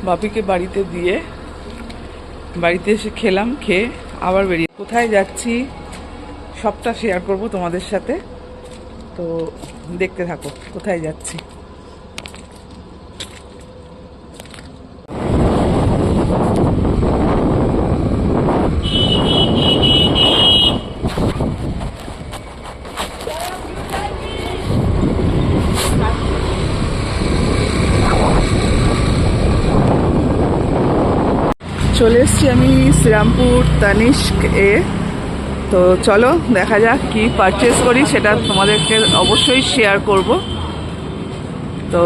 বাপিকে বাড়িতে দিয়ে বাড়িতে এসে খেলাম, খেয়ে আবার বেরিয়ে কোথায় যাচ্ছি সবটা শেয়ার করব তোমাদের সাথে। তো দেখতে থাকো কোথায় যাচ্ছি। চলে এসছি আমি শ্রীরামপুর তানিস্ক এ। তো চলো দেখা যাক কি পারচেস করি, সেটা তোমাদেরকে অবশ্যই শেয়ার করব। তো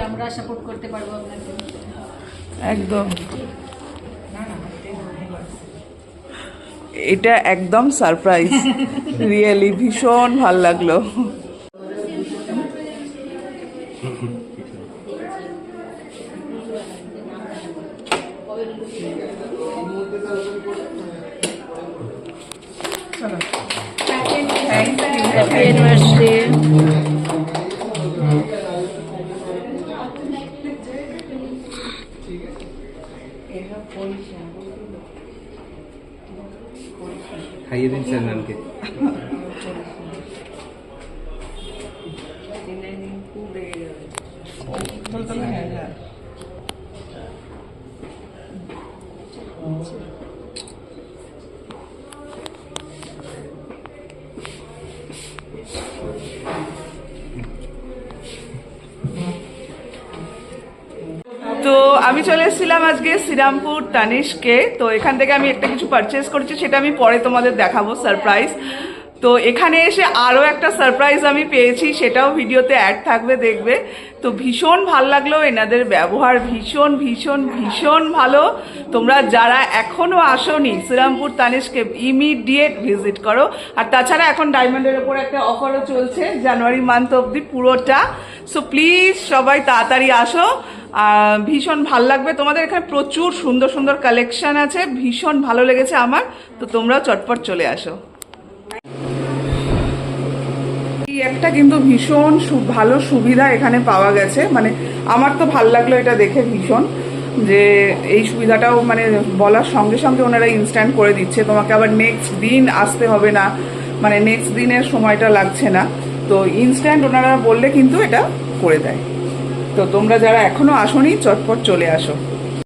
আমরা সাপোর্ট করতে পারবো আপনাকে একদম। এটা একদম সারপ্রাইজ, রিয়েলি ভীষণ ভাল লাগলো। Happy anniversary. खाइए दिन सलमान के তো আমি চলে এসেছিলাম আজকে শ্রীরামপুর তানিস্কে। তো এখান থেকে আমি একটা কিছু পারচেস করেছি, সেটা আমি পরে তোমাদের দেখাবো, সারপ্রাইজ। তো এখানে এসে আরও একটা সারপ্রাইজ আমি পেয়েছি, সেটাও ভিডিওতে অ্যাড থাকবে, দেখবে। তো ভীষণ ভাল লাগলো, এনাদের ব্যবহার ভীষণ ভীষণ ভীষণ ভালো। তোমরা যারা এখনও আসোনি শ্রীরামপুর তানিস্কে, ইমিডিয়েট ভিজিট করো। আর তাছাড়া এখন ডায়মন্ডের ওপর একটা অফারও চলছে জানুয়ারি মান্থ অবধি পুরোটা। সো প্লিজ সবাই তাড়াতাড়ি আসো, ভীষণ ভাল লাগবে তোমাদের। এখানে প্রচুর সুন্দর সুন্দর কালেকশন আছে, ভীষণ ভালো লেগেছে আমার। তো তোমরাও চটপট চলে আসো। একটা কিন্তু ভীষণ ভালো সুবিধা এখানে পাওয়া গেছে, মানে আমার তো ভাল লাগলো এটা দেখে ভীষণ, যে এই সুবিধাটাও মানে বলার সঙ্গে সঙ্গে ওনারা ইনস্ট্যান্ট করে দিচ্ছে, তোমাকে আবার নেক্সট দিন আসতে হবে না, মানে নেক্সট দিনের সময়টা লাগছে না। তো ইনস্ট্যান্ট ওনারা বললে কিন্তু এটা করে দেয়। তো তোমরা যারা এখনো আসোনি চটপট চলে আসো।